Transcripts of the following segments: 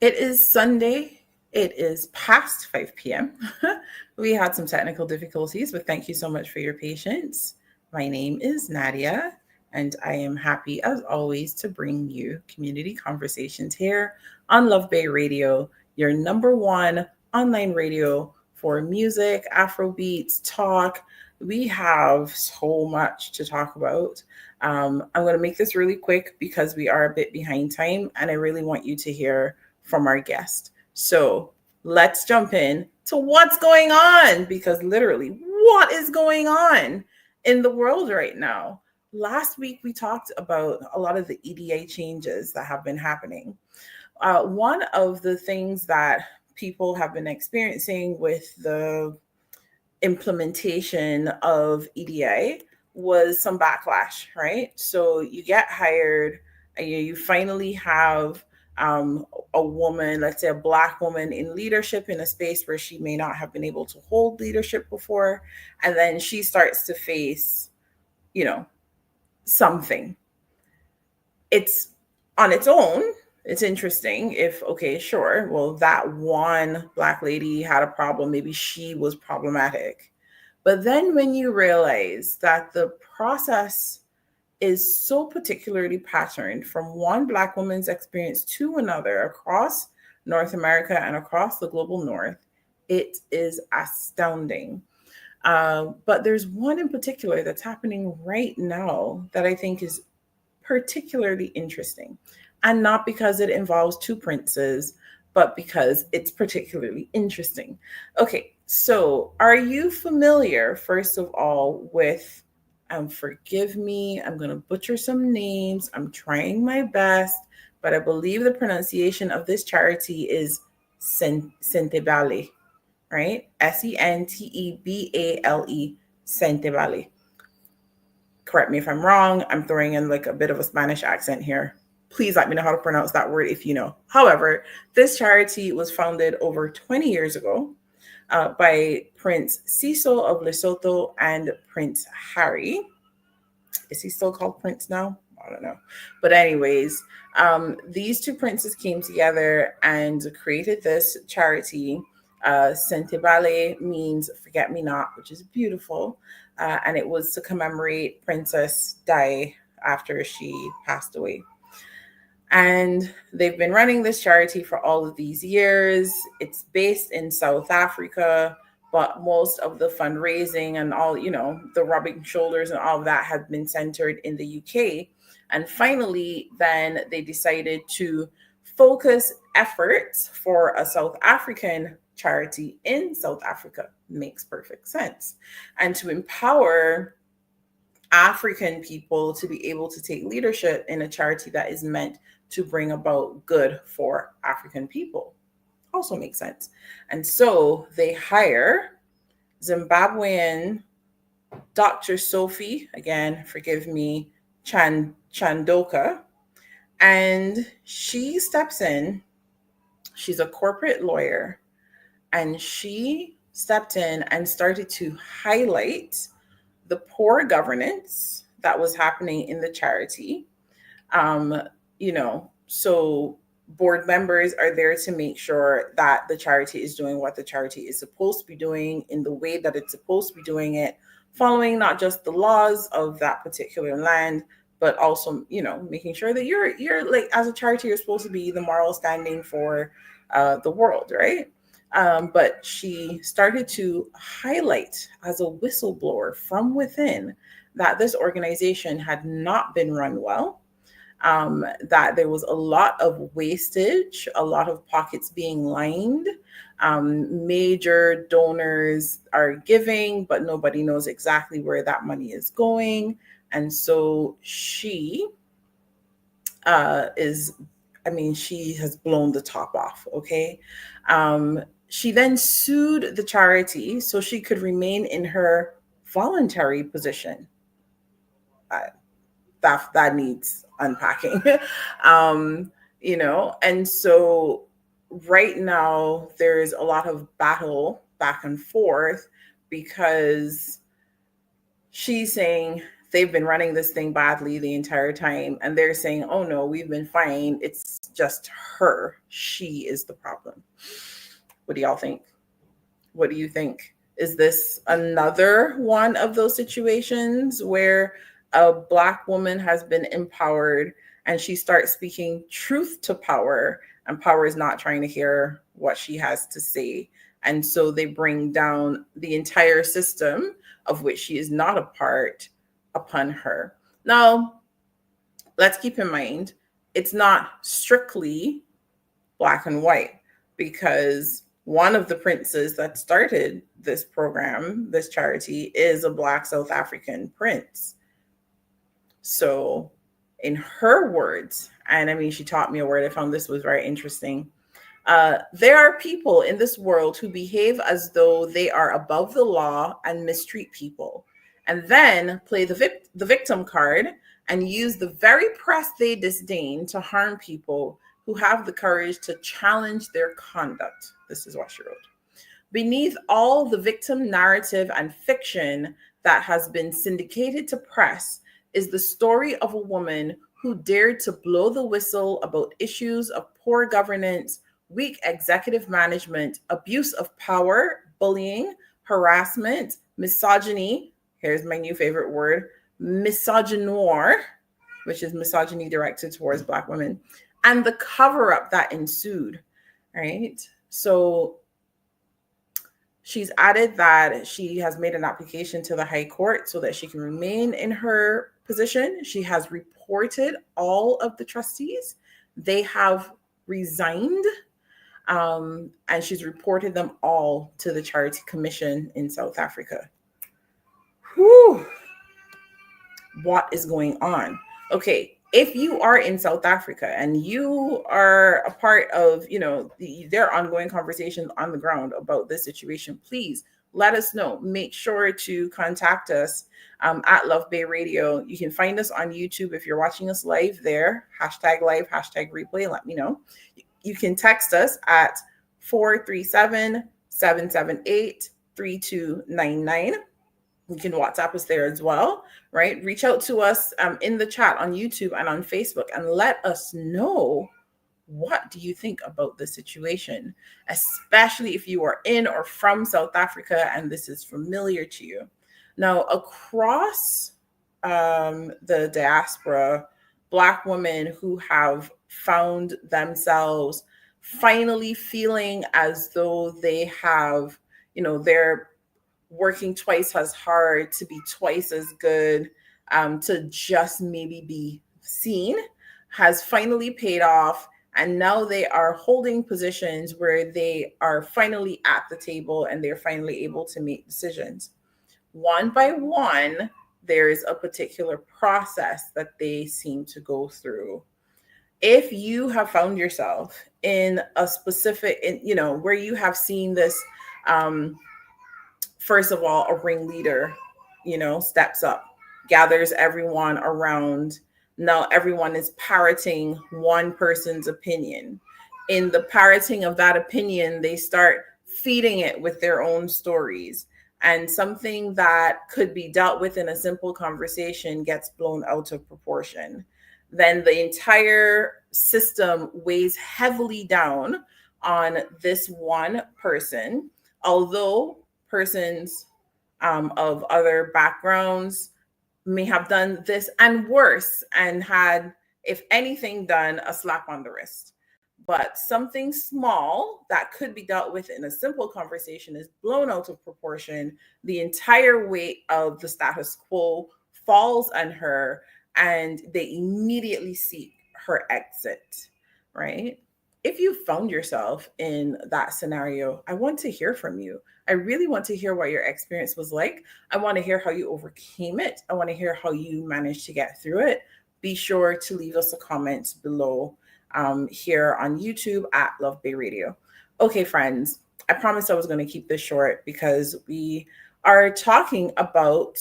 It is Sunday. It is past 5 p.m. We had some technical difficulties, but thank you so much for your patience. My name is Nadia, and I am happy, as always, to bring you community conversations here on Love Bay Radio, your number one online radio for music, Afrobeats, talk. We have so much to talk about. I'm going to make this really quick because we are a bit behind time, and I really want you to hear from our guest. So let's jump in to what's going on, because literally, what is going on in the world right now? Last week, we talked about a lot of the EDA changes that have been happening. One of the things that people have been experiencing with the implementation of EDA was some backlash, right? So you get hired, and you finally have a woman, let's say a Black woman in leadership in a space where she may not have been able to hold leadership before. And then she starts to face, you know, something. It's on its own. It's interesting if, okay, sure, well, that one Black lady had a problem. Maybe she was problematic. But then when you realize that the process is so particularly patterned from one Black woman's experience to another across North America and across the global North, it is astounding. But there's one in particular that's happening right now that I think is particularly interesting. And not because it involves two princes, but because it's particularly interesting. Okay, so are you familiar, first of all, with, forgive me, I'm going to butcher some names. I'm trying my best, but I believe the pronunciation of this charity is Sentebale, right? Sentebale, Sentebale. Correct me if I'm wrong. I'm throwing in like a bit of a Spanish accent here. Please let me know how to pronounce that word if you know. However, this charity was founded over 20 years ago by Prince Cecil of Lesotho and Prince Harry. Is he still called Prince now? I don't know. But, anyways, these two princes came together and created this charity. Sentebale means forget me not, which is beautiful. And it was to commemorate Princess Di after she passed away. And they've been running this charity for all of these years. It's based in South Africa, but most of the fundraising and all, the rubbing shoulders and all of that have been centered in the UK. And finally, then they decided to focus efforts for a South African charity in South Africa. Makes perfect sense. And to empower African people to be able to take leadership in a charity that is meant to bring about good for African people. Also makes sense. And so they hire Zimbabwean Dr. Sophie, again, forgive me, Chandoka, and she steps in. She's a corporate lawyer, and she stepped in and started to highlight the poor governance that was happening in the charity. Um, so board members are there to make sure that the charity is doing what the charity is supposed to be doing in the way that it's supposed to be doing it, following not just the laws of that particular land, but also, making sure that you're like, as a charity, you're supposed to be the moral standing for the world, right? But she started to highlight as a whistleblower from within that this organization had not been run well, that there was a lot of wastage, a lot of pockets being lined. Major donors are giving, but nobody knows exactly where that money is going. And so she she has blown the top off. Okay. She then sued the charity so she could remain in her voluntary position. That needs unpacking. um, and so right now there's a lot of battle back and forth because she's saying they've been running this thing badly the entire time, and they're saying, oh no, we've been fine. It's just her. She is the problem. What do y'all think? What do you think? Is this another one of those situations where a Black woman has been empowered and she starts speaking truth to power, and power is not trying to hear what she has to say? And so they bring down the entire system of which she is not a part upon her. Now, let's keep in mind, it's not strictly black and white, because one of the princes that started this program, this charity, is a Black South African prince. So in her words, and I mean, she taught me a word, I found this was very interesting. There are people in this world who behave as though they are above the law and mistreat people, and then play the victim card and use the very press they disdain to harm people who have the courage to challenge their conduct. This is what she wrote. Beneath all the victim narrative and fiction that has been syndicated to press is the story of a woman who dared to blow the whistle about issues of poor governance, weak executive management, abuse of power, bullying, harassment, misogyny. Here's my new favorite word, misogynoir, which is misogyny directed towards Black women, and the cover-up that ensued, right? So she's added that she has made an application to the High Court so that she can remain in her position. She has reported all of the trustees. They have resigned, and she's reported them all to the Charity Commission in South Africa. Whew. What is going on? Okay, if you are in South Africa and you are a part of, their ongoing conversations on the ground about this situation, please let us know. Make sure to contact us at Love Bay Radio. You can find us on YouTube if you're watching us live there. #live, #replay. Let me know. You can text us at 437-778-3299. You can WhatsApp us there as well, right? Reach out to us in the chat on YouTube and on Facebook and let us know, what do you think about the situation, especially if you are in or from South Africa and this is familiar to you. Now, across the diaspora, Black women who have found themselves finally feeling as though they have, they're working twice as hard to be twice as good, to just maybe be seen, has finally paid off. And now they are holding positions where they are finally at the table and they're finally able to make decisions. One by one, there's a particular process that they seem to go through. If you have found yourself in a specific, where you have seen this, first of all, a ringleader, steps up, gathers everyone around. Now everyone is parroting one person's opinion. In the parroting of that opinion, they start feeding it with their own stories. And something that could be dealt with in a simple conversation gets blown out of proportion. Then the entire system weighs heavily down on this one person, although persons of other backgrounds may have done this and worse and had, if anything, done a slap on the wrist. But something small that could be dealt with in a simple conversation is blown out of proportion. The entire weight of the status quo falls on her, and they immediately seek her exit, right? If you found yourself in that scenario, I want to hear from you. I really want to hear what your experience was like. I want to hear how you overcame it. I want to hear how you managed to get through it. Be sure to leave us a comment below here on YouTube at Love Bay Radio. Okay, friends, I promised I was going to keep this short because we are talking about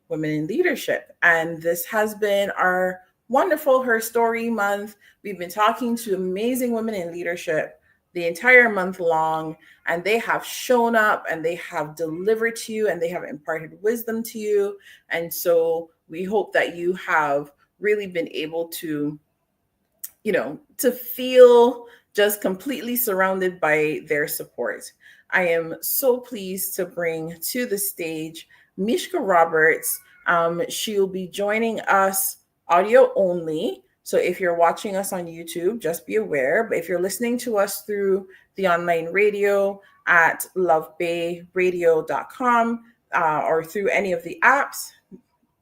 women in leadership. And this has been our wonderful HERstory month. We've been talking to amazing women in leadership the entire month long, and they have shown up and they have delivered to you and they have imparted wisdom to you. And so We hope that you have really been able to, to feel just completely surrounded by their support. I am so pleased to bring to the stage Mishka Roberts. She'll be joining us audio only. So if you're watching us on YouTube, just be aware. But if you're listening to us through the online radio at lovebayradio.com or through any of the apps,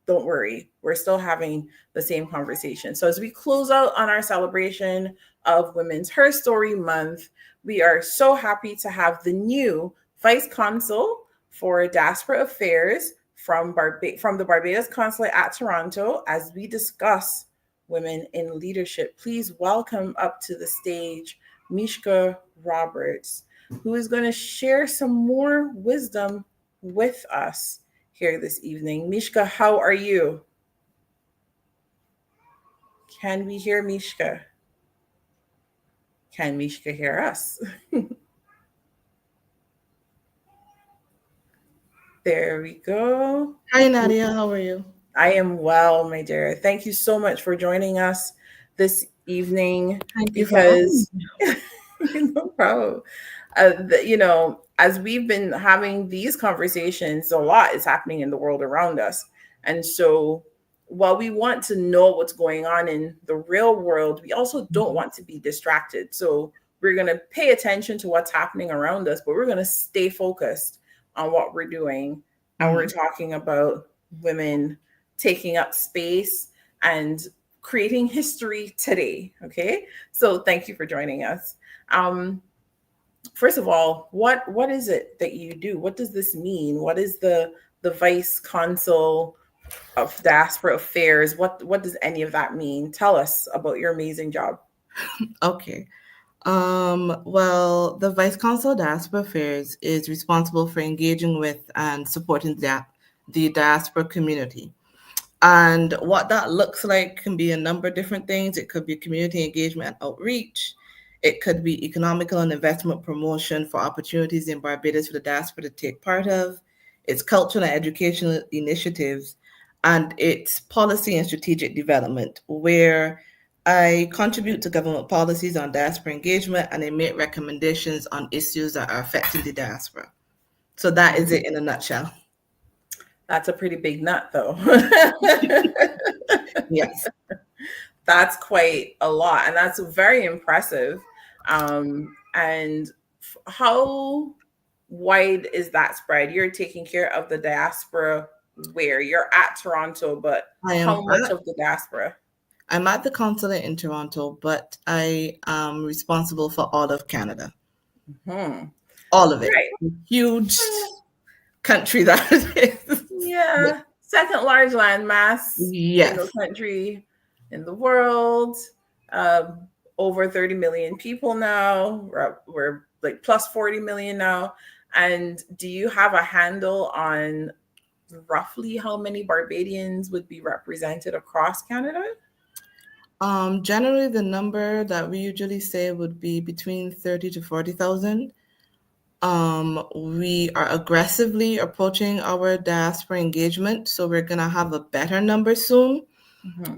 don't worry, we're still having the same conversation. So as we close out on our celebration of Women's HERstory Month, we are so happy to have the new Vice Consul for Diaspora Affairs from the Barbados Consulate at Toronto as we discuss women in leadership. Please welcome up to the stage Mishka Roberts, who is going to share some more wisdom with us here this evening. Mishka, how are you? Can we hear Mishka? Can Mishka hear us? There we go. Hi, Nadia. How are you? I am well, my dear. Thank you so much for joining us this evening. Thank you because no problem. As we've been having these conversations, a lot is happening in the world around us. And so while we want to know what's going on in the real world, we also don't want to be distracted. So we're going to pay attention to what's happening around us, but we're going to stay focused on what we're doing. And we're talking about women taking up space and creating history today. Okay. So thank you for joining us. First of all, what is it that you do? What does this mean? What is the Vice Consul of Diaspora Affairs? What does any of that mean? Tell us about your amazing job. Okay. Well, the Vice Consul Diaspora Affairs is responsible for engaging with and supporting the diaspora community. And what that looks like can be a number of different things. It could be community engagement and outreach. It could be economical and investment promotion for opportunities in Barbados for the diaspora to take part of. It's cultural and educational initiatives, and it's policy and strategic development, where I contribute to government policies on diaspora engagement and I make recommendations on issues that are affecting the diaspora. So that is it in a nutshell. That's a pretty big nut, though. Yes. That's quite a lot, and that's very impressive. And how wide is that spread? You're taking care of the diaspora where? You're at Toronto, but how much of the diaspora? I'm at the consulate in Toronto, but I am responsible for all of Canada. All of it. Right. Huge country that is. Yeah. Second large landmass Yes. in the country, in the world. Over 30 million people now. We're like plus 40 million now. And do you have a handle on roughly how many Barbadians would be represented across Canada? Generally, the number that we usually say would be between 30 to 40,000. We are aggressively approaching our diaspora engagement, so we're going to have a better number soon.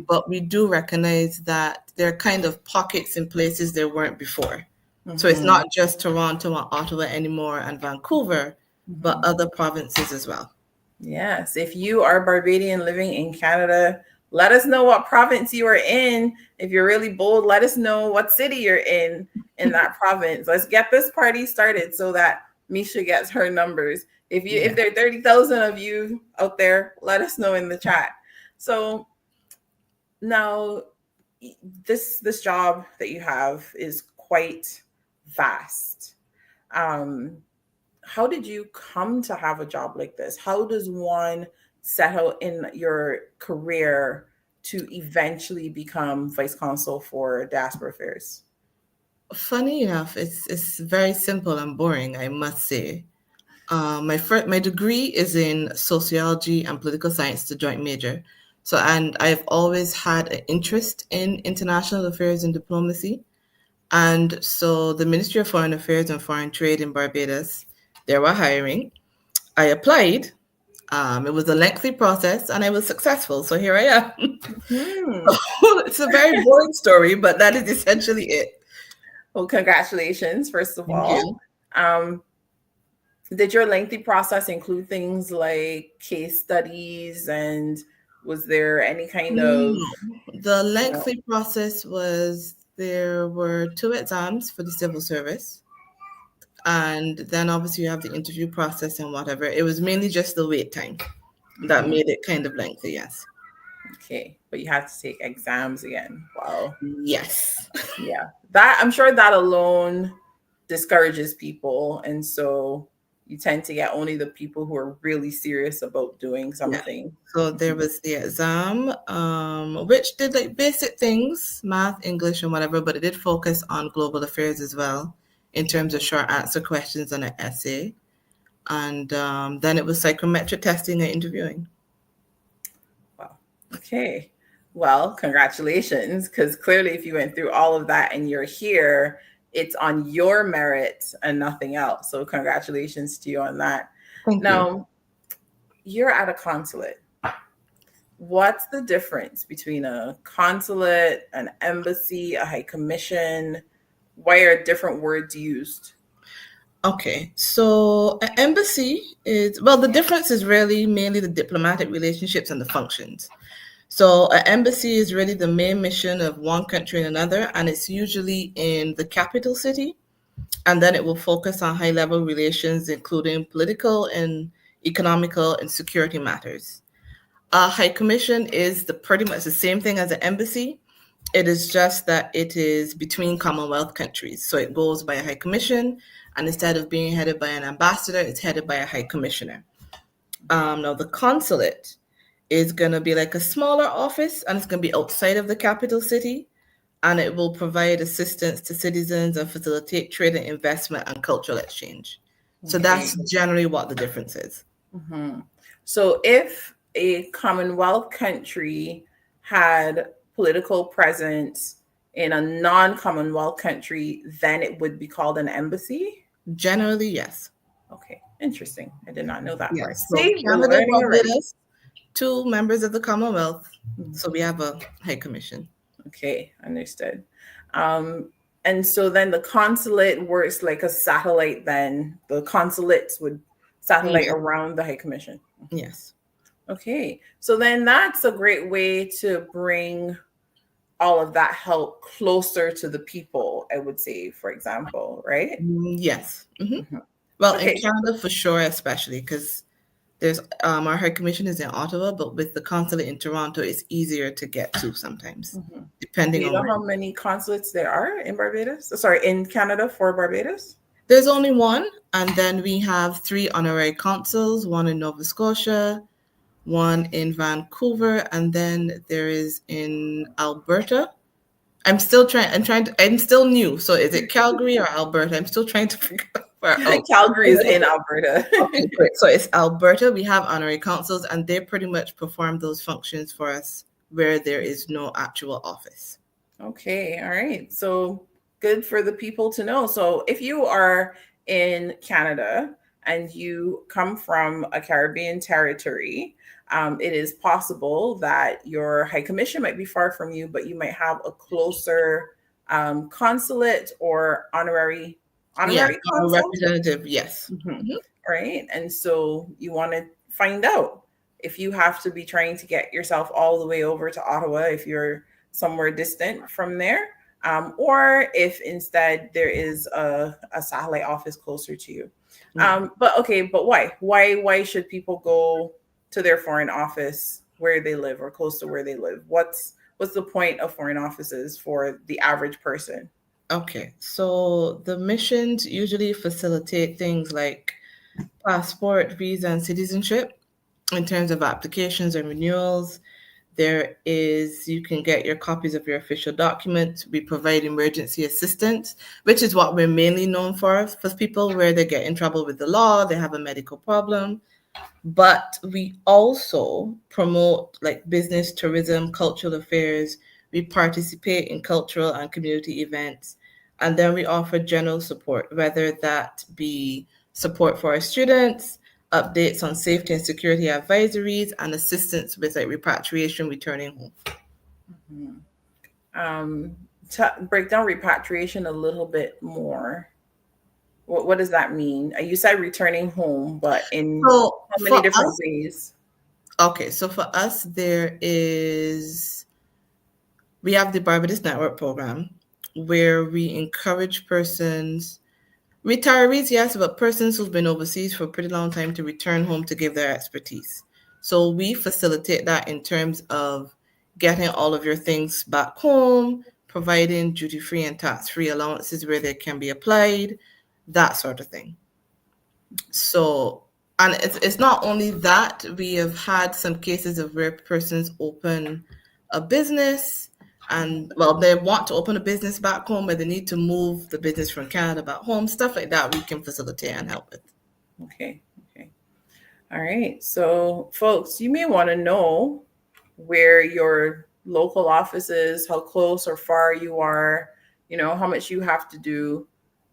But we do recognize that there are kind of pockets in places there weren't before. So it's not just Toronto and Ottawa anymore and Vancouver, but other provinces as well. Yes. If you are Barbadian living in Canada, let us know what province you are in. If you're really bold, let us know what city you're in that province. Let's get this party started so that Misha gets her numbers. If there are 30,000 of you out there, let us know in the chat. So now this job that you have is quite vast. How did you come to have a job like this? How does one set out in your career to eventually become Vice Consul for Diaspora Affairs? Funny enough, it's very simple and boring, I must say. My degree is in sociology and political science, the joint major. And I've always had an interest in international affairs and diplomacy. And so the Ministry of Foreign Affairs and Foreign Trade in Barbados, they were hiring. I applied It was a lengthy process and I was successful. So here I am. Hmm. It's a very boring story, but that is essentially it. Well, congratulations, first of Thank all. you. Did your lengthy process include things like case studies, and was there any kind of, No. The no? lengthy process was there were 2 exams for the civil service. And then obviously you have the interview process and whatever. It was mainly just the wait time that Mhm. made it kind of lengthy, yes. Okay, but you had to take exams again. Wow. Yes. Yeah, that I'm sure that alone discourages people, and so you tend to get only the people who are really serious about doing Yeah. something. So there was the exam, which did like basic things, math, English, and whatever, but it did focus on global affairs as well in terms of short answer questions and an essay. And then it was psychometric testing and interviewing. Wow. Okay. Well, congratulations, because clearly, if you went through all of that and you're here, it's on your merit and nothing else. So, congratulations to you on that. Thank you. Now, you're at a consulate. What's the difference between a consulate, an embassy, a high commission? Why are different words used? Okay, so an embassy is, well, the difference is really mainly the diplomatic relationships and the functions. So an embassy is really the main mission of one country and another, and it's usually in the capital city, and then it will focus on high-level relations, including political and economical and security matters. A high commission is pretty much the same thing as an embassy. It is just that it is between Commonwealth countries. So it goes by a high commission, and instead of being headed by an ambassador, it's headed by a high commissioner. Now, the consulate is going to be like a smaller office, and it's going to be outside of the capital city, and it will provide assistance to citizens and facilitate trade and investment and cultural exchange. So that's generally what the difference is. Mm-hmm. So if a Commonwealth country had political presence in a non-Commonwealth country, then it would be called an embassy? Generally, yes. Okay, interesting. I did not know that part. Yes. So See, we're Canada, learning already. Barbados, 2 members of the Commonwealth. So we have a high commission. Okay, understood. And so then the consulate works like a satellite, then the consulates would satellite around the high commission. Yes. Okay, so then that's a great way to bring all of that help closer to the people, I would say, for example, right? Yes. Mm-hmm. Well, Okay. in Canada for sure, especially because there's our high commission is in Ottawa, but with the consulate in Toronto, it's easier to get to sometimes, depending Do you on know how many consulates there are in Barbados? Sorry, in Canada for Barbados? There's only one, and then we have 3 honorary consuls, one in Nova Scotia, one in Vancouver, and then there is in Alberta. I'm still new. So is it Calgary or Alberta? I'm still trying to figure out where Calgary is in Alberta. Okay, great. So it's Alberta. We have honorary consuls, and they pretty much perform those functions for us where there is no actual office. Okay, all right. So good for the people to know. So if you are in Canada and you come from a Caribbean territory, it is possible that your high commission might be far from you, but you might have a closer consulate or honorary consul. Representative, yes. Right. And so you want to find out if you have to be trying to get yourself all the way over to Ottawa if you're somewhere distant from there, or if instead there is a satellite office closer to you. But why should people go to their foreign office where they live or close to where they live? What's the point of foreign offices for the average person? Okay, so the missions usually facilitate things like passport, visa, and citizenship in terms of applications and renewals. You can get your copies of your official documents. We provide emergency assistance, which is what we're mainly known for people where they get in trouble with the law, they have a medical problem. But we also promote like business, tourism, cultural affairs. We participate in cultural and community events. And then we offer general support, whether that be support for our students, updates on safety and security advisories, and assistance with like repatriation, returning home. Break down repatriation a little bit more. What does that mean? You said returning home, but in So how many for different us, ways? okay, so for us, we have the Barbados Network program where we encourage persons, retirees, yes, but persons who've been overseas for a pretty long time to return home to give their expertise. So we facilitate that in terms of getting all of your things back home, providing duty-free and tax-free allowances where they can be applied, that sort of thing. So, and it's not only that, we have had some cases of where persons open a business and, well, they want to open a business back home, but they need to move the business from Canada back home, stuff like that we can facilitate and help with. Okay. All right. So, folks, you may want to know where your local office is, how close or far you are, how much you have to do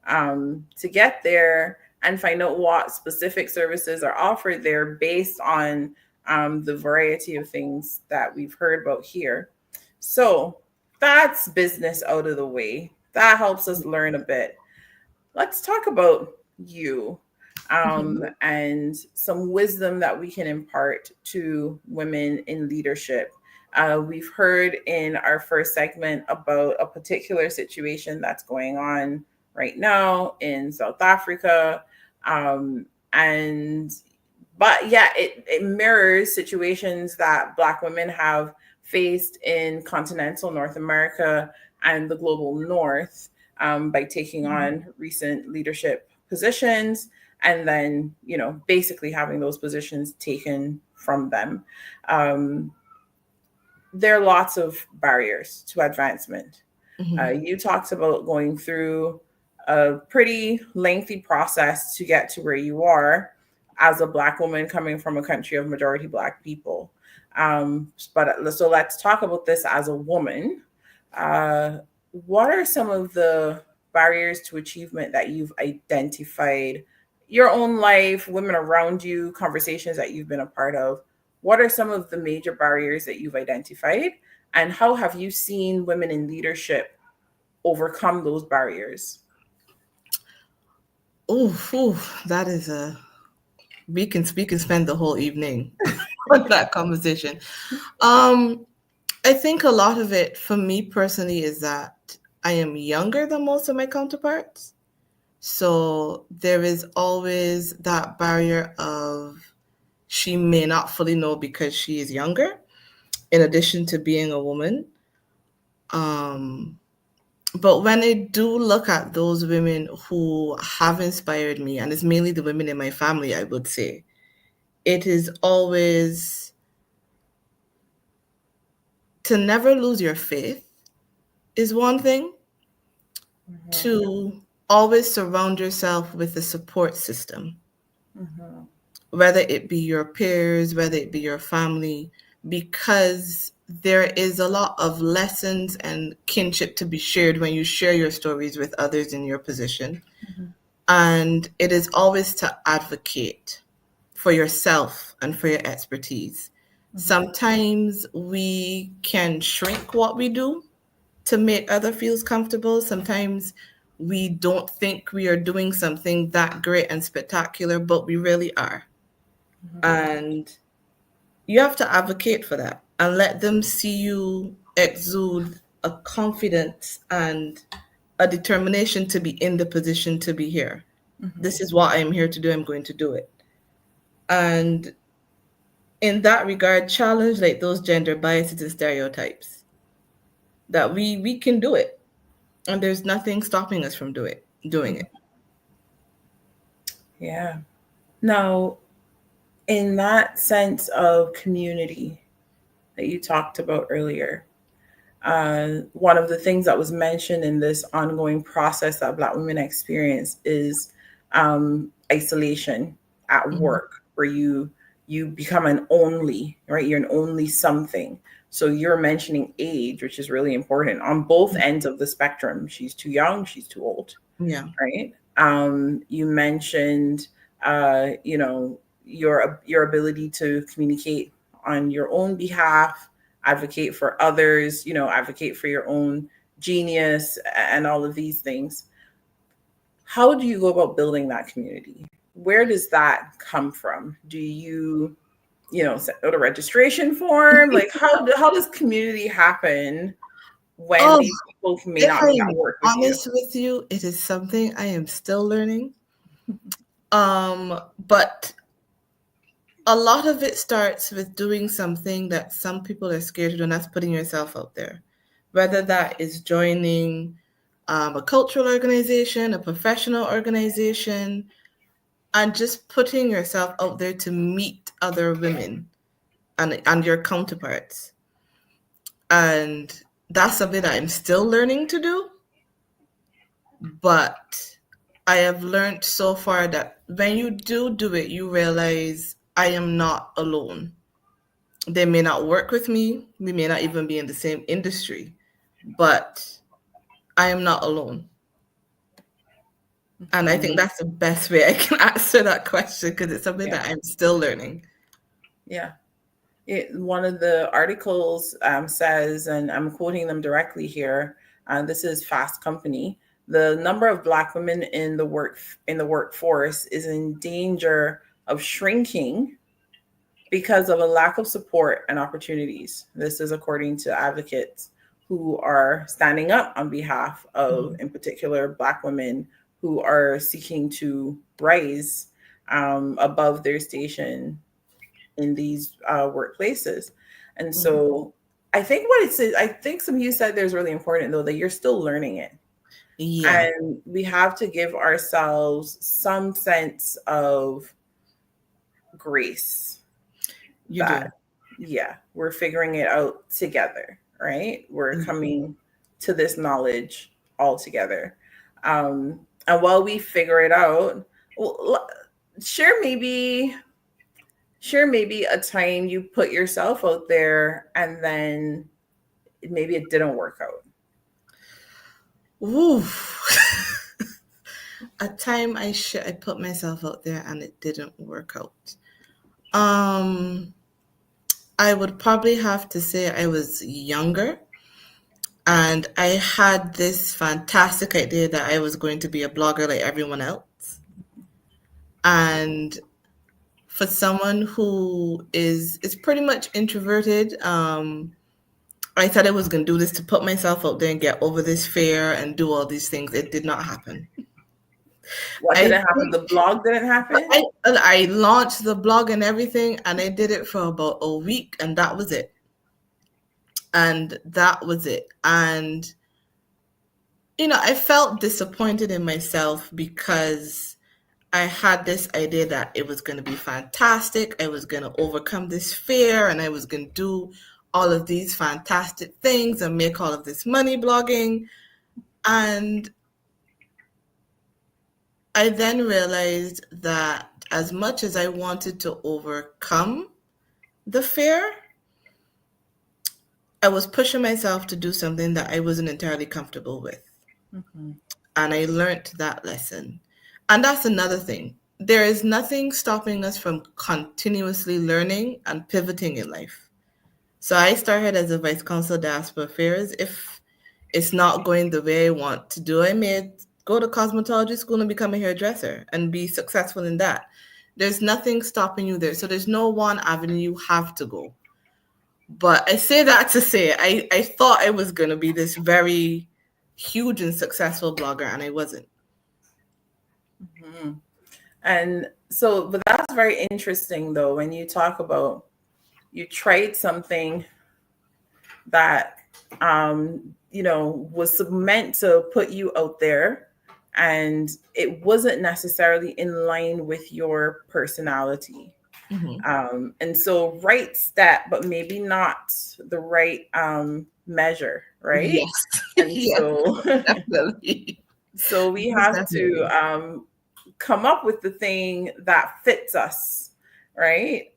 to get there, and find out what specific services are offered there based on the variety of things that we've heard about here. So that's business out of the way. That helps us learn a bit. Let's talk about you and some wisdom that we can impart to women in leadership. We've heard in our first segment about a particular situation that's going on right now in South Africa. But yeah, it mirrors situations that Black women have faced in continental North America and the global North by taking on recent leadership positions and then, basically having those positions taken from them. There are lots of barriers to advancement. You talked about going through a pretty lengthy process to get to where you are as a Black woman coming from a country of majority Black people. So let's talk about this as a woman. What are some of the barriers to achievement that you've identified? Your own life, women around you, conversations that you've been a part of. What are some of the major barriers that you've identified? And how have you seen women in leadership overcome those barriers? That is we can spend the whole evening on that conversation. I think a lot of it for me personally is that I am younger than most of my counterparts. So there is always that barrier of she may not fully know because she is younger, in addition to being a woman. But when I do look at those women who have inspired me, and it's mainly the women in my family, I would say, it is always to never lose your faith is one thing, to always surround yourself with a support system, whether it be your peers, whether it be your family, because there is a lot of lessons and kinship to be shared when you share your stories with others in your position. And it is always to advocate for yourself and for your expertise. Sometimes we can shrink what we do to make other feels comfortable. Sometimes we don't think we are doing something that great and spectacular, but we really are. And you have to advocate for that and let them see you exude a confidence and a determination to be in the position to be here. This is what I'm here to do. I'm going to do it. And in that regard, challenge like those gender biases and stereotypes that we can do it. And there's nothing stopping us from doing it. Yeah. Now, in that sense of community that you talked about earlier, one of the things that was mentioned in this ongoing process that Black women experience is isolation at work, where you become an only, right? You're an only something. So you're mentioning age, which is really important on both ends of the spectrum. She's too young, she's too old. Yeah. Right. You mentioned, your ability to communicate on your own behalf, advocate for others, advocate for your own genius and all of these things. How do you go about building that community? Where does that come from? Do you, send out a registration form? Like how does community happen when Oh, these people may if not I be at am work with you? honest with you, it is something I am still learning. But a lot of it starts with doing something that some people are scared to do, and that's putting yourself out there. Whether that is joining a cultural organization, a professional organization, and just putting yourself out there to meet other women and your counterparts. And that's something that I'm still learning to do. But I have learned so far that when you do it, you realize I am not alone. They may not work with me. We may not even be in the same industry, but I am not alone. And I think that's the best way I can answer that question, because it's something that I'm still learning. Yeah. One of the articles says, and I'm quoting them directly here, this is Fast Company, the number of Black women in the workforce is in danger of shrinking because of a lack of support and opportunities. This is according to advocates who are standing up on behalf of, in particular, Black women who are seeking to rise above their station in these workplaces. And so I think I think some of you said there's really important, though, that you're still learning it. Yeah. And we have to give ourselves some sense of grace. You do. Yeah, we're figuring it out together, right? We're coming to this knowledge all together. And while we figure it out, share maybe a time you put yourself out there and then maybe it didn't work out. Ooh. A time I put myself out there and it didn't work out. I would probably have to say I was younger, and I had this fantastic idea that I was going to be a blogger like everyone else. And for someone who is pretty much introverted, I thought I was going to do this to put myself out there and get over this fear and do all these things. It did not happen. What didn't happen? The blog didn't happen? I launched the blog and everything, and I did it for about a week, and that was it. And I felt disappointed in myself because I had this idea that it was going to be fantastic. I was going to overcome this fear, and I was going to do all of these fantastic things and make all of this money blogging. And I then realized that as much as I wanted to overcome the fear, I was pushing myself to do something that I wasn't entirely comfortable with. And I learned that lesson. And that's another thing. There is nothing stopping us from continuously learning and pivoting in life. So I started as a Vice Consul Diaspora Affairs. If it's not going the way I want to do, I may go to cosmetology school and become a hairdresser and be successful in that. There's nothing stopping you there. So there's no one avenue you have to go. But I say that to say I thought I was going to be this very huge and successful blogger, and I wasn't. And so, but that's very interesting, though, when you talk about you tried something that, was meant to put you out there, and it wasn't necessarily in line with your personality. And so right step, but maybe not the right measure, right? Yes. And yes, so, definitely. so we Most have definitely. to come up with the thing that fits us, right?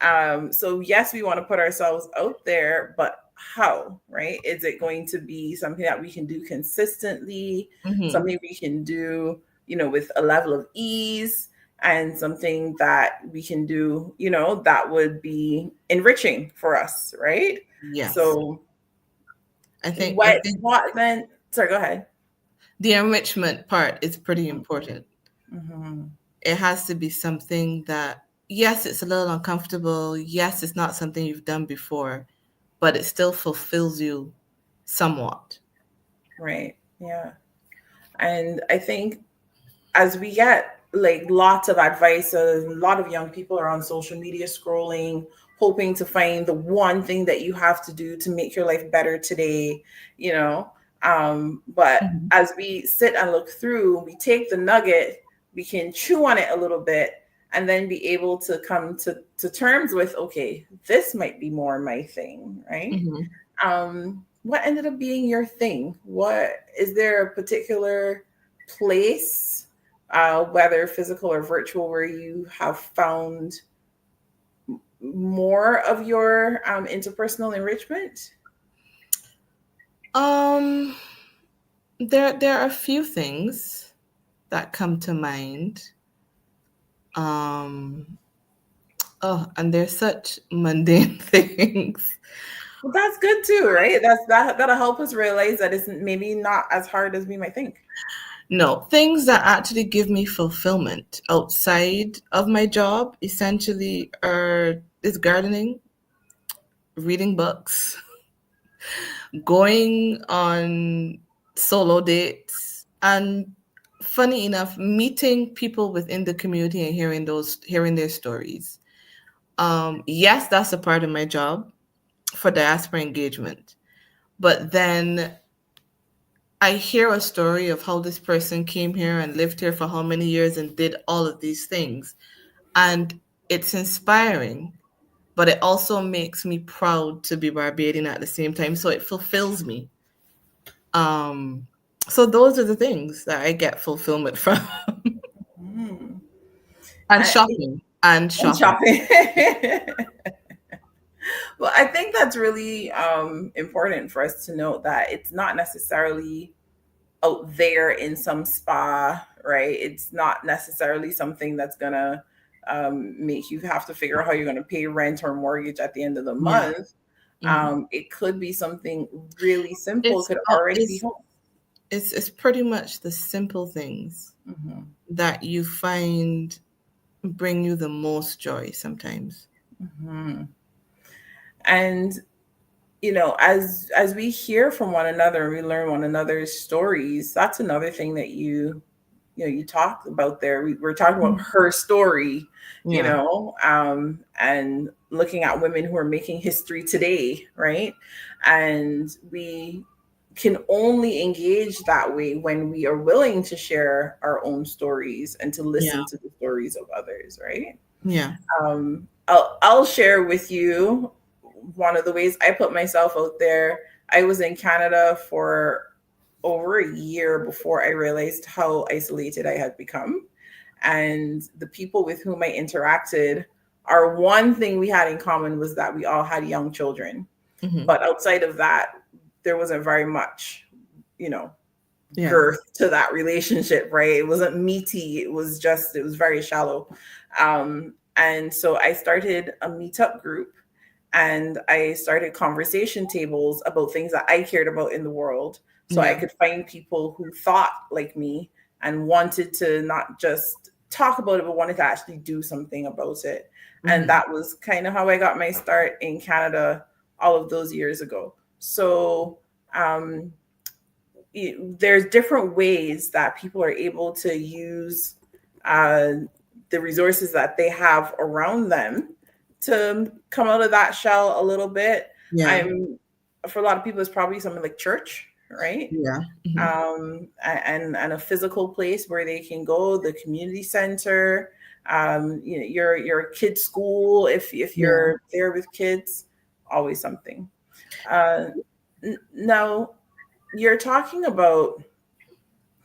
So yes, we want to put ourselves out there, but how, right? Is it going to be something that we can do consistently, something we can do, with a level of ease? and something that we can do, that would be enriching for us, right? Yes. So I think what then? Sorry, go ahead. the enrichment part is pretty important. Mm-hmm. It has to be something that, yes, it's a little uncomfortable. Yes, it's not something you've done before, but it still fulfills you somewhat. Right. Yeah. And I think as we get like lots of advice, a lot of young people are on social media scrolling, hoping to find the one thing that you have to do to make your life better today, you know. But Mhm. as we sit and look through, we take the nugget, we can chew on it a little bit, and then be able to come to terms with, okay, this might be more my thing, right? Mhm. What ended up being your thing? What is there a particular place, whether physical or virtual, where you have found more of your interpersonal enrichment? Um, there are a few things that come to mind. Um, oh, and they're such mundane things. Well, that's good too, right? That'll help us realize that it's maybe not as hard as we might think. No, things that actually give me fulfillment outside of my job essentially is gardening, reading books, going on solo dates, and funny enough, meeting people within the community and hearing their stories. Yes, that's a part of my job for diaspora engagement. But then I hear a story of how this person came here and lived here for how many years and did all of these things. And it's inspiring, but it also makes me proud to be Barbadian at the same time. So it fulfills me. Um, so those are the things that I get fulfillment from. Mm. And I, shopping. And and shopping. shopping. Well, I think that's really important for us to note that it's not necessarily out there in some spa, right? It's not necessarily something that's gonna make you have to figure out how you're gonna pay rent or mortgage at the end of the Yeah. month. Mhm. It could be something really simple. It It's could uh, already be it's home. it's pretty much the simple things Hmm. that you find bring you the most joy sometimes. Hmm. And as we hear from one another and we learn one another's stories, that's another thing that you talked about there. We're talking about Mhm. her story, Yeah. and looking at women who are making history today, right? And we can only engage that way when we are willing to share our own stories and to Yeah. listen to the stories of others, right? Yeah. I'll share with you one of the ways I put myself out there. I was in Canada for over a year before I realized how isolated I had become. And the people with whom I interacted, our one thing we had in common was that we all had young children. Hmm. But outside of that, there wasn't very much, you know, Yeah. girth to that relationship, right? It wasn't meaty. It was very shallow. And so I started a meetup group and I started conversation tables about things that I cared about in the world. So I Yeah. could find people who thought like me and wanted to not just talk about it, but wanted to actually do something about it. And Hmm. that was kind of how I got my start in Canada all of those years ago. So, um, there's different ways that people are able to use uh, the resources that they have around them to come out of that shell a little bit. Yeah. I'm For a lot of people, it's probably something like church, right? Yeah. Hmm. And a physical place where they can go, the community center, your kid's school if Yeah. you're there with kids, always something. Uh, Now, you're talking about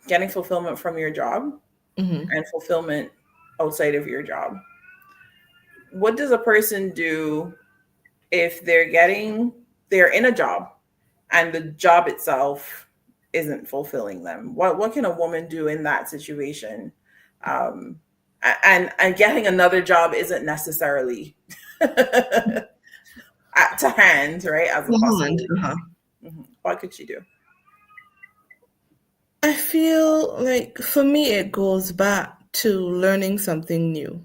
getting fulfillment from your job Hmm. and fulfillment outside of your job. What does a person do if they're in a job and the job itself isn't fulfilling them? What can a woman do in that situation? Um, and getting another job isn't necessarily to hand, right? As a possibility. What could she do? I feel like for me, it goes back to learning something new.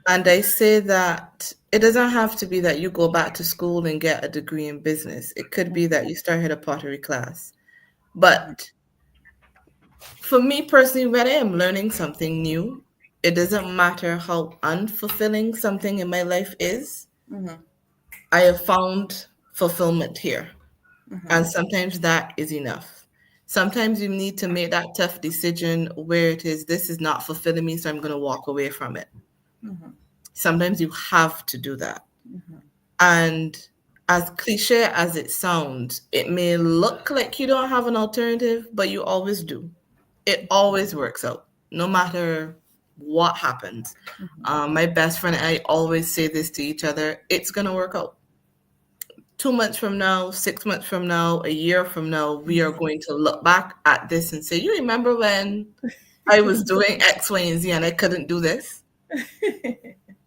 And I say that it doesn't have to be that you go back to school and get a degree in business. It could be that you started a pottery class. But for me personally, when I am learning something new, it doesn't matter how unfulfilling something in my life is. I have found fulfillment here. And sometimes that is enough. Sometimes you need to make that tough decision where it is, this is not fulfilling me, so I'm going to walk away from it. Sometimes you have to do that. And as cliche as it sounds, it may look like you don't have an alternative, but you always do. It always works out, no matter what happens. My best friend and I always say this to each other, it's going to work out. 2 months from now, 6 months from now, a year from now, we are going to look back at this and say, you remember when I was doing X, Y, and Z and I couldn't do this?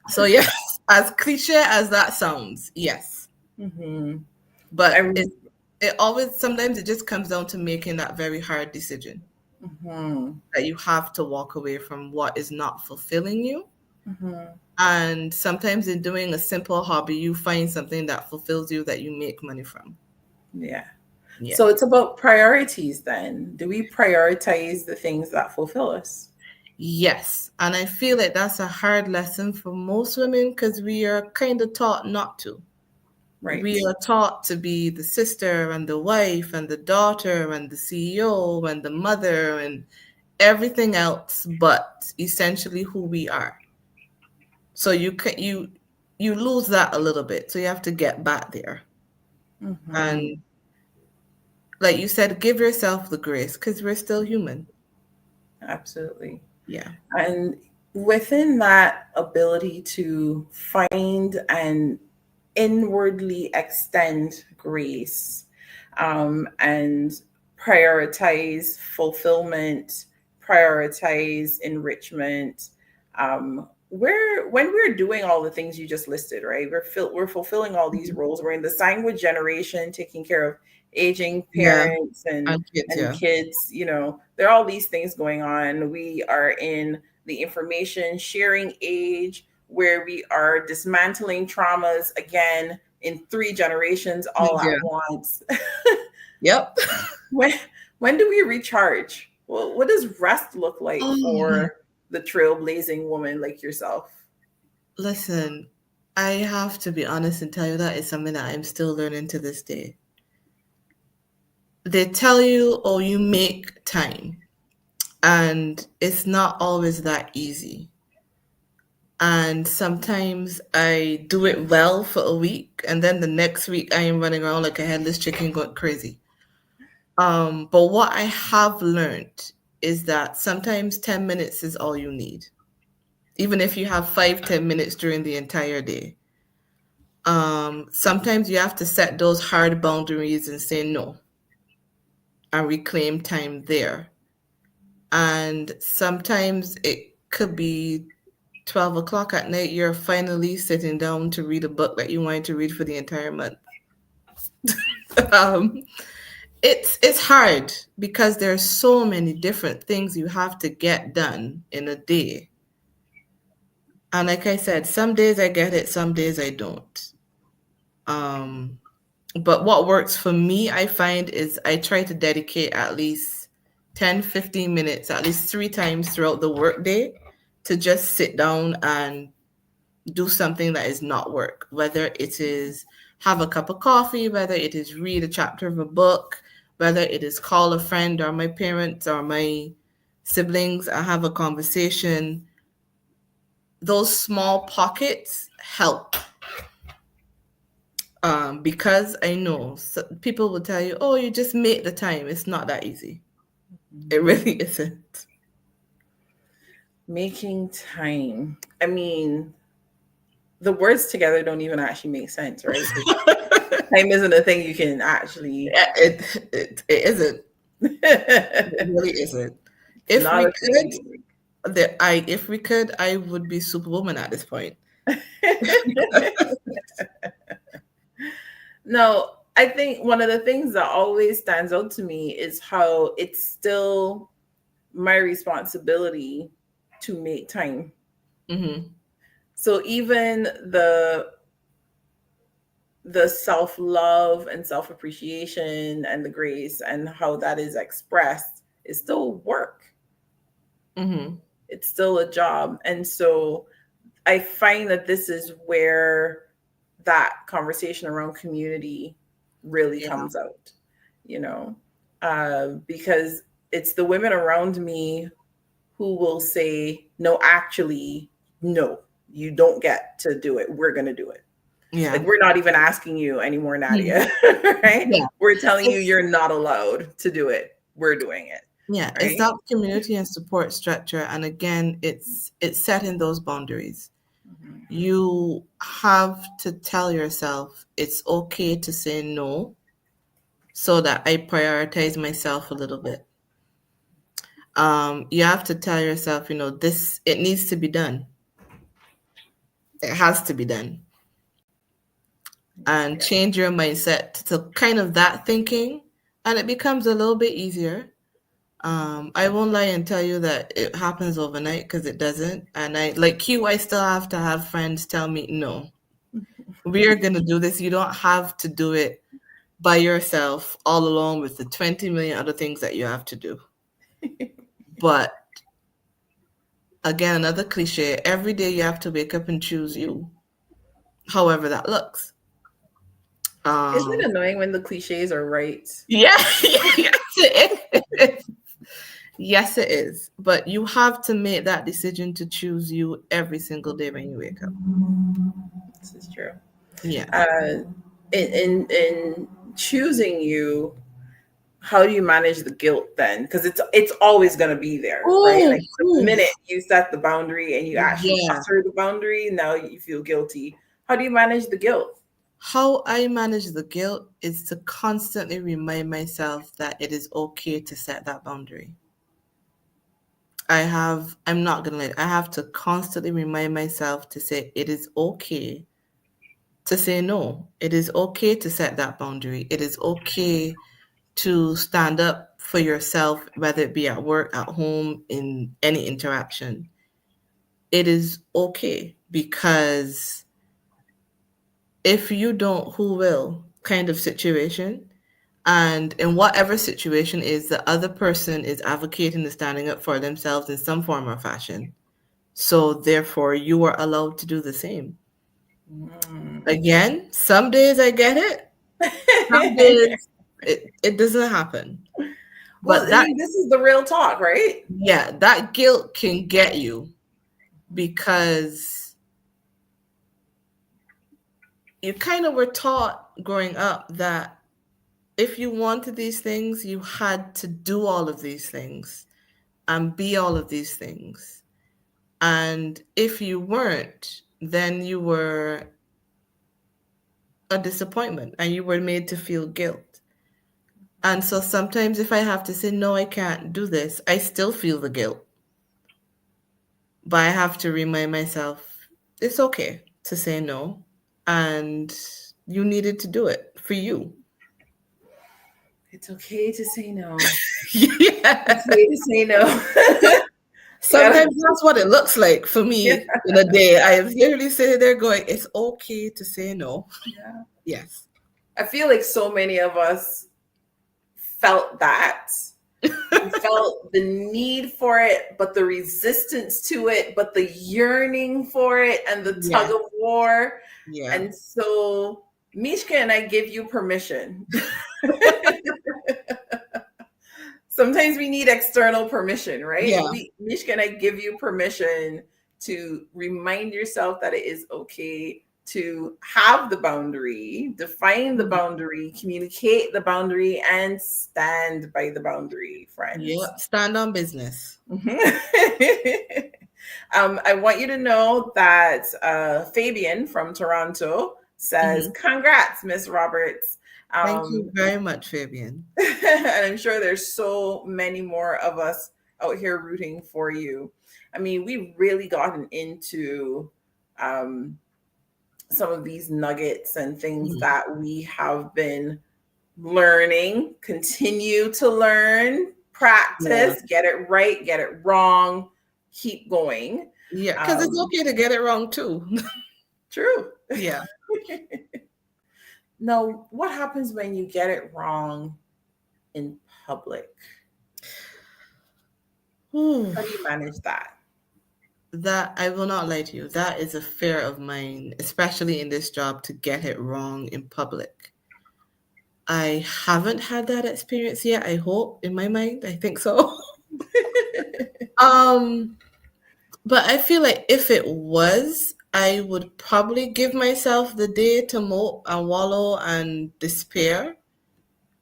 So yes, as cliche as that sounds, yes. But it always, sometimes it just comes down to making that very hard decision. That you have to walk away from what is not fulfilling you. And sometimes in doing a simple hobby, you find something that fulfills you that you make money from. Yeah. So it's about priorities then. Do we prioritize the things that fulfill us? Yes. And I feel like that's a hard lesson for most women because we are kind of taught not to. Right. We are taught to be the sister and the wife and the daughter and the CEO and the mother and everything else but essentially who we are. So you lose that a little bit. So you have to get back there. And like you said, give yourself the grace because we're still human. Absolutely. Yeah. And within that ability to find and inwardly extend grace and prioritize fulfillment, prioritize enrichment, when we're doing all the things you just listed, right? We're fulfilling all these roles. We're in the sandwich generation, taking care of aging parents and kids. You know, there are all these things going on. We are in the information sharing age where we are dismantling traumas again in 3 generations all at once. Yep. When do we recharge? Well, what does rest look like for the trailblazing woman like yourself? Listen, I have to be honest and tell you that is something that I'm still learning to this day. They tell you, oh, you make time. And it's not always that easy. And sometimes I do it well for a week, and then the next week I am running around like a headless chicken going crazy. But what I have learned is that sometimes 10 minutes is all you need. Even if you have 5-10 minutes during the entire day. Sometimes you have to set those hard boundaries and say no and reclaim time there. And sometimes it could be 12 o'clock at night, you're finally sitting down to read a book that you wanted to read for the entire month. It's hard because there's so many different things you have to get done in a day. And like I said, some days I get it, some days I don't. But what works for me, I find, is I try to dedicate at least 10-15 minutes, at least 3 times throughout the workday to just sit down and do something that is not work, whether it is have a cup of coffee, whether it is read a chapter of a book, whether it is call a friend or my parents or my siblings and have a conversation. Those small pockets help. Because I know people will tell you, oh, you just make the time. It's not that easy. It really isn't. Making time. I mean, the words together don't even actually make sense, right? Time isn't a thing you can actually. It isn't. It really isn't. If we could, If we could, I would be Superwoman at this point. No, I think one of the things that always stands out to me is how it's still my responsibility to make time. Mm-hmm. So even the self-love and self-appreciation and the grace and how that is expressed is still work. Mm-hmm. It's still a job. And so I find that this is where that conversation around community really Yeah. comes out, because it's the women around me who will say, no, actually, no, you don't get to do it. We're going to do it. Yeah. Like, we're not even asking you anymore, Nadia, right? Yeah. We're telling you you're not allowed to do it. We're doing it. Yeah, right? it's that community and support structure. And again, it's setting those boundaries. Mm-hmm. You have to tell yourself it's okay to say no so that I prioritize myself a little bit. You have to tell yourself, it needs to be done. It has to be done. And change your mindset to kind of that thinking, and it becomes a little bit easier. I won't lie and tell you that it happens overnight, because it doesn't. And I still have to have friends tell me, no, we are going to do this. You don't have to do it by yourself all alone with the 20 million other things that you have to do. But again, another cliche, every day you have to wake up and choose you, however that looks. Isn't it annoying when the cliches are right? Yeah, yes, it is. Yes, it is. But you have to make that decision to choose you every single day when you wake up. This is true. Yeah. In choosing you, how do you manage the guilt then? Because it's always going to be there, right? Like the minute you set the boundary and you actually utter the boundary, now you feel guilty. How do you manage the guilt? How I manage the guilt is to constantly remind myself that it is okay to set that boundary. I'm not going to lie, I have to constantly remind myself to say it is okay to say no. It is okay to set that boundary. It is okay to stand up for yourself, whether it be at work, at home, in any interaction. It is okay, because if you don't, who will, kind of situation. And in whatever situation is, the other person is advocating and standing up for themselves in some form or fashion. So therefore, you are allowed to do the same. Again, some days I get it. Some days it doesn't happen. Well, But this is the real talk, right? Yeah, that guilt can get you, because you kind of were taught growing up that if you wanted these things, you had to do all of these things and be all of these things. And if you weren't, then you were a disappointment and you were made to feel guilt. And so sometimes if I have to say, no, I can't do this, I still feel the guilt. But I have to remind myself, it's okay to say no. And you needed to do it for you. It's okay to say no. Yeah. It's okay to say no. Sometimes that's what it looks like for me in a day. I am literally sitting there going, it's okay to say no. Yeah. Yes. I feel like so many of us felt that. We felt the need for it, but the resistance to it, but the yearning for it and the tug of war. Yeah. And so, Mishka and I give you permission. Sometimes we need external permission, right? Yeah. Mishka and I give you permission to remind yourself that it is okay to have the boundary, define the boundary, communicate the boundary, and stand by the boundary, friends. Yeah, stand on business. I want you to know that Fabian from Toronto says, congrats, Miss Roberts. Thank you very much, Fabian. And I'm sure there's so many more of us out here rooting for you. I mean, we've really gotten into some of these nuggets and things that we have been learning, continue to learn, practice, get it right, get it wrong, keep going. Yeah, because it's okay to get it wrong too. True. Yeah. Now, what happens when you get it wrong in public? How do you manage that? That, I will not lie to you, that is a fear of mine, especially in this job, to get it wrong in public. I haven't had that experience yet, I hope, in my mind. I think so. But I feel like if it was, I would probably give myself the day to mope and wallow and despair.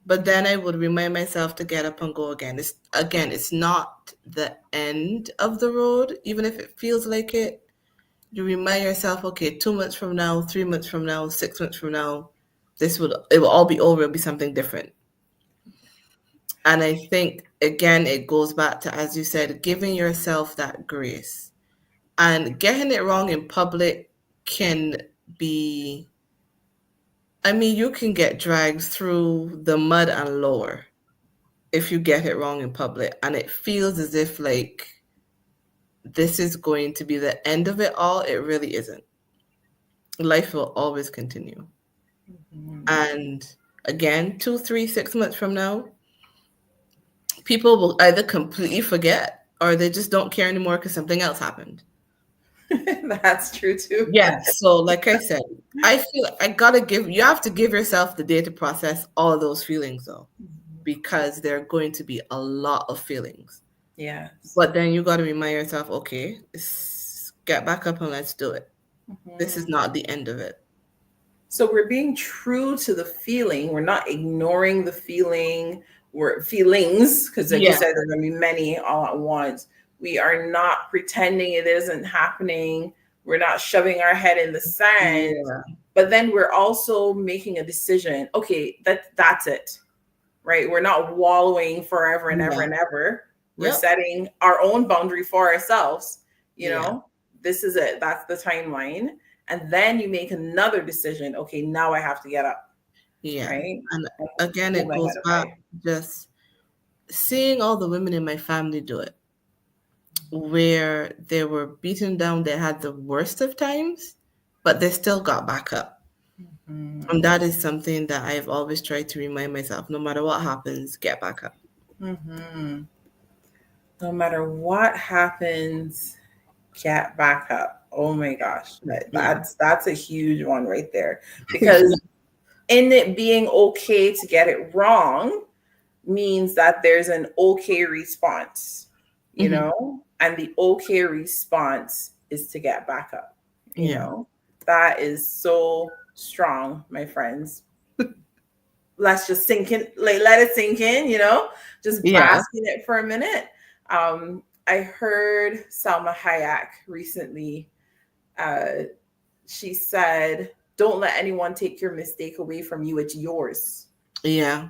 But then I would remind myself to get up and go again. It's not the end of the road, even if it feels like it. You remind yourself, okay, 2 months from now, 3 months from now, 6 months from now, it will all be over. It'll be something different. And I think, again, it goes back to, as you said, giving yourself that grace. And getting it wrong in public can be, I mean, you can get dragged through the mud and lower if you get it wrong in public. And it feels as if like this is going to be the end of it all. It really isn't. Life will always continue. And again, 2, 3, 6 months from now, people will either completely forget or they just don't care anymore because something else happened. That's true too. Yeah. So like I said, I feel you have to give yourself the day to process all those feelings though, because there are going to be a lot of feelings. Yeah. But then you got to remind yourself, okay, get back up and let's do it. This is not the end of it. So we're being true to the feeling. We're not ignoring the feeling. We're feelings, because like you said, there are going to be many all at once. We are not pretending it isn't happening. We're not shoving our head in the sand. But then we're also making a decision. Okay, that's it, right? We're not wallowing forever and ever and ever. We're setting our own boundary for ourselves. You know, this is it. That's the timeline. And then you make another decision. Okay, now I have to get up. Yeah. Right? And again, it goes back just seeing all the women in my family do it, where they were beaten down, they had the worst of times, but they still got back up. And that is something that I've always tried to remind myself, no matter what happens, get back up. No matter what happens, get back up. Oh my gosh. That's a huge one right there. Because in it being okay to get it wrong means that there's an okay response, you know, and the okay response is to get back up. You know, that is so strong, my friends. Let's just sink in, like let it sink in, you know, just bask in it for a minute. I heard Salma Hayek recently. She said, don't let anyone take your mistake away from you. It's yours. Yeah.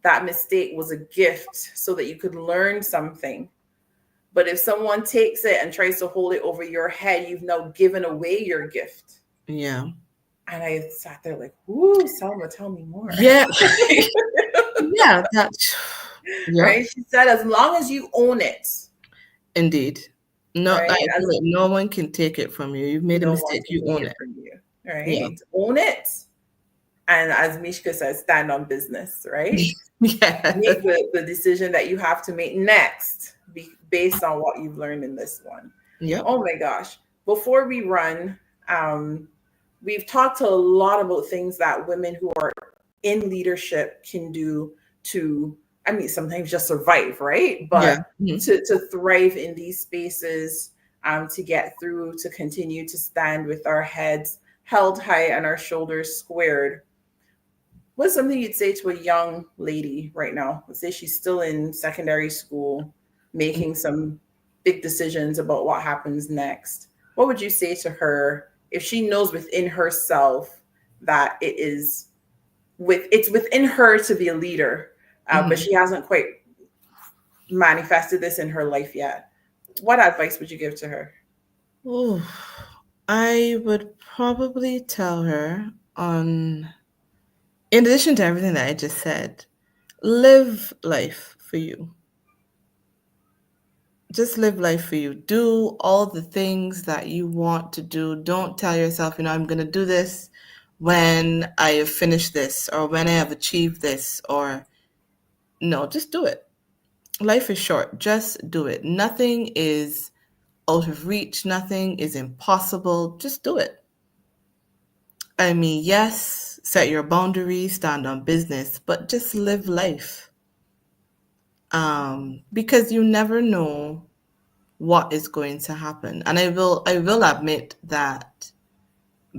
That mistake was a gift so that you could learn something. But if someone takes it and tries to hold it over your head, you've now given away your gift. Yeah. And I sat there like, ooh, Salma, tell me more. Yeah. Yeah. Right. She said, as long as you own it. Indeed. No, right? No one can take it from you. You've made a mistake. You own it. From you, right? Yeah. Own it. And as Mishka says, stand on business, right? Yeah. Make the decision that you have to make next based on what you've learned in this one. Yeah. Oh my gosh. Before we run, we've talked a lot about things that women who are in leadership can do to, I mean, sometimes just survive, right? But to thrive in these spaces, to get through, to continue to stand with our heads held high and our shoulders squared. What's something you'd say to a young lady right now? Let's say she's still in secondary school, making some big decisions about what happens next. What would you say to her if she knows within herself that it's within her to be a leader, but she hasn't quite manifested this in her life yet, what advice would you give to her? Ooh, I would probably tell her in addition to everything that I just said, live life for you. Just live life for you. Do all the things that you want to do. Don't tell yourself, I'm going to do this when I have finished this or when I have achieved this, or no, just do it. Life is short. Just do it. Nothing is out of reach. Nothing is impossible. Just do it. I mean, yes, set your boundaries, stand on business, but just live life. Because you never know what is going to happen. And I will admit that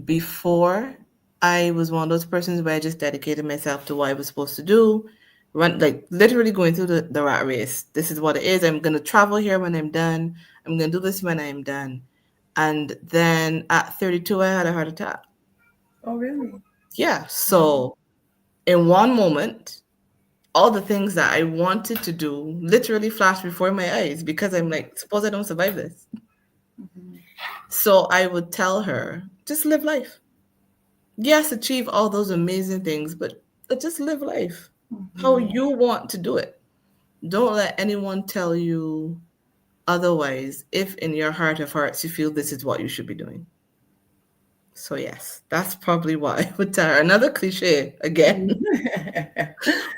before, I was one of those persons where I just dedicated myself to what I was supposed to do, run, like literally going through the rat race. This is what it is. I'm gonna travel here when I'm done. I'm gonna do this when I'm done. And then at 32, I had a heart attack. Oh, really? Yeah. So in one moment, all the things that I wanted to do literally flashed before my eyes because I'm like, suppose I don't survive this. Mm-hmm. So I would tell her, just live life. Yes, achieve all those amazing things, but just live life how Mm-hmm. you want to do it. Don't let anyone tell you otherwise if in your heart of hearts you feel this is what you should be doing. So yes, that's probably what I would tell her. Another cliche again.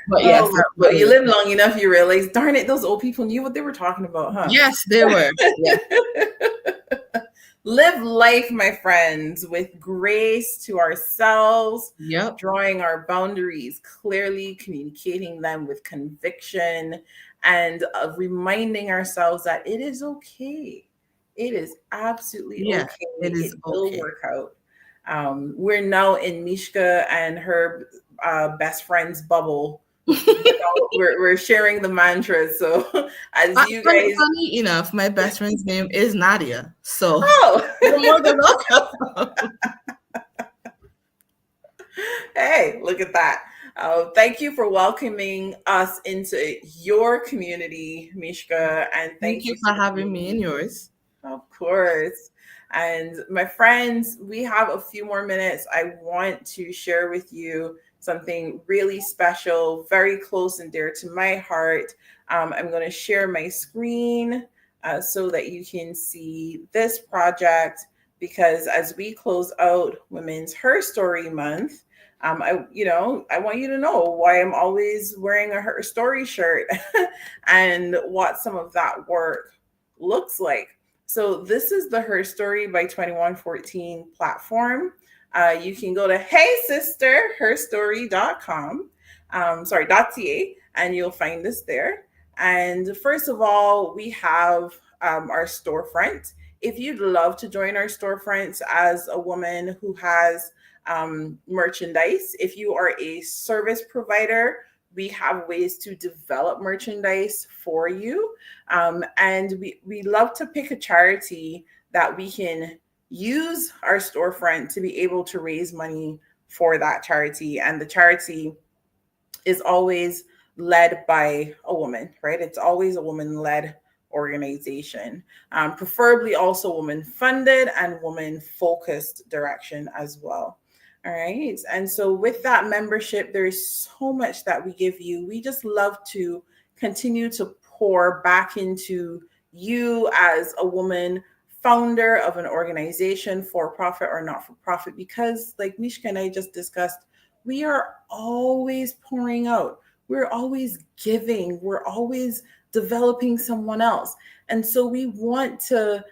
But yes, Oh, that's what but I you would live tell her. long enough, you realize, darn it, those old people knew what they were talking about, huh? Yes, they were. Yeah. Live life, my friends, with grace to ourselves, Yep. drawing our boundaries clearly, communicating them with conviction, and reminding ourselves that it is okay. It is absolutely Yeah, okay. it is It will okay. work out. We're now in Mishka and her best friend's bubble. We're sharing the mantras. So as you guys, Funny enough, my best friend's name is Nadia. So you're oh, more than welcome. hey, look at that. Thank you for welcoming us into your community, Mishka, and Thank thank you you for so having me much. in yours. Of course. And my friends, we have a few more minutes. I want to share with you something really special, very close and dear to my heart. I'm going to share my screen so that you can see this project because as we close out Women's Her Story Month, I want you to know why I'm always wearing a Her Story shirt and what some of that work looks like. So this is the HERstory by 2114 platform. You can go to Hey Sister, herstory.com, .ca, and you'll find us there. And first of all, we have our storefront. If you'd love to join our storefront as a woman who has merchandise, if you are a service provider, we have ways to develop merchandise for you. And we love to pick a charity that we can use our storefront to be able to raise money for that charity. And the charity is always led by a woman, right? It's always a woman led organization, preferably also woman funded and woman focused direction as well. All right. And so with that membership, there's so much that we give you. We just love to continue to pour back into you as a woman founder of an organization, for profit or not for profit, because like Mishka and I just discussed, we are always pouring out. We're always giving. We're always developing someone else. And so we want to,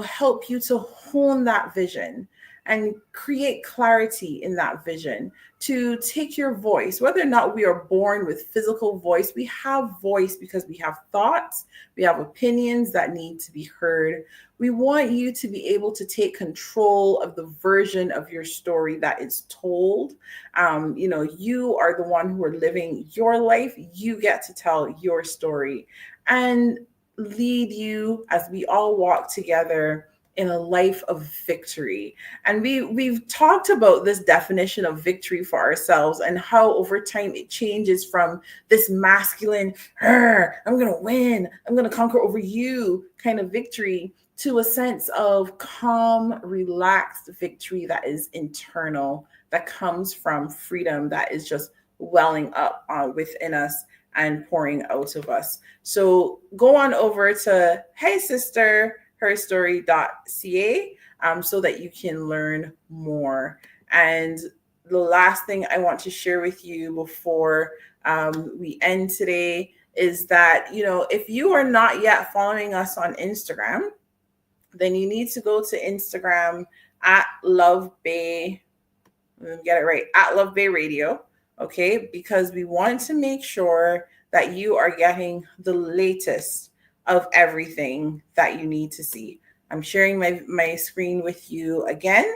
help you to hone that vision and create clarity in that vision, to take your voice. Whether or not we are born with physical voice, we have voice because we have thoughts, we have opinions that need to be heard. We want you to be able to take control of the version of your story that is told. You are the one who are living your life. You get to tell your story and lead you as we all walk together in a life of victory. And we've talked about this definition of victory for ourselves and how over time it changes from this masculine, I'm going to win, I'm going to conquer over you kind of victory, to a sense of calm, relaxed victory that is internal, that comes from freedom, that is just welling up within us and pouring out of us. So go on over to Hey Sister, HERstory.ca so that you can learn more. And the last thing I want to share with you before we end today is that, you know, if you are not yet following us on Instagram, then you need to go to Instagram at Love Bay. Let me get it right, at Love Bay Radio. Okay, because we want to make sure that you are getting the latest of everything that you need to see. I'm sharing my screen with you again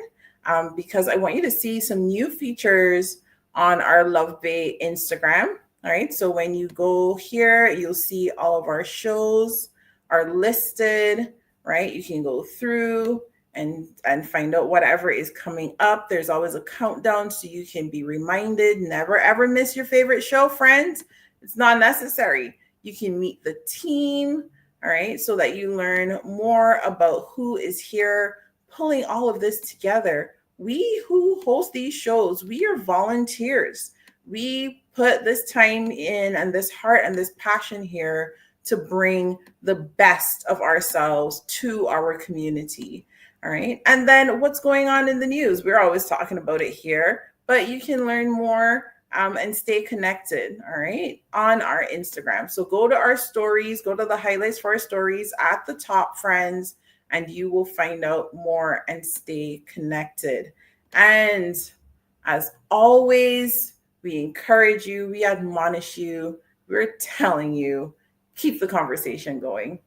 because I want you to see some new features on our Love Bay Instagram. All right, so when you go here, you'll see all of our shows are listed, right? You can go through and find out whatever is coming up. There's always a countdown so you can be reminded. Never ever miss your favorite show, friends. It's not necessary. You can meet the team, all right, so that you learn more about who is here pulling all of this together. We who host these shows, we are volunteers. We put this time in and this heart and this passion here to bring the best of ourselves to our community. All right. And then what's going on in the news? We're always talking about it here, but you can learn more and stay connected, all right, on our Instagram. So go to our stories, go to the highlights for our stories at the top, friends, and you will find out more and stay connected. And as always, we encourage you, we admonish you, we're telling you, keep the conversation going.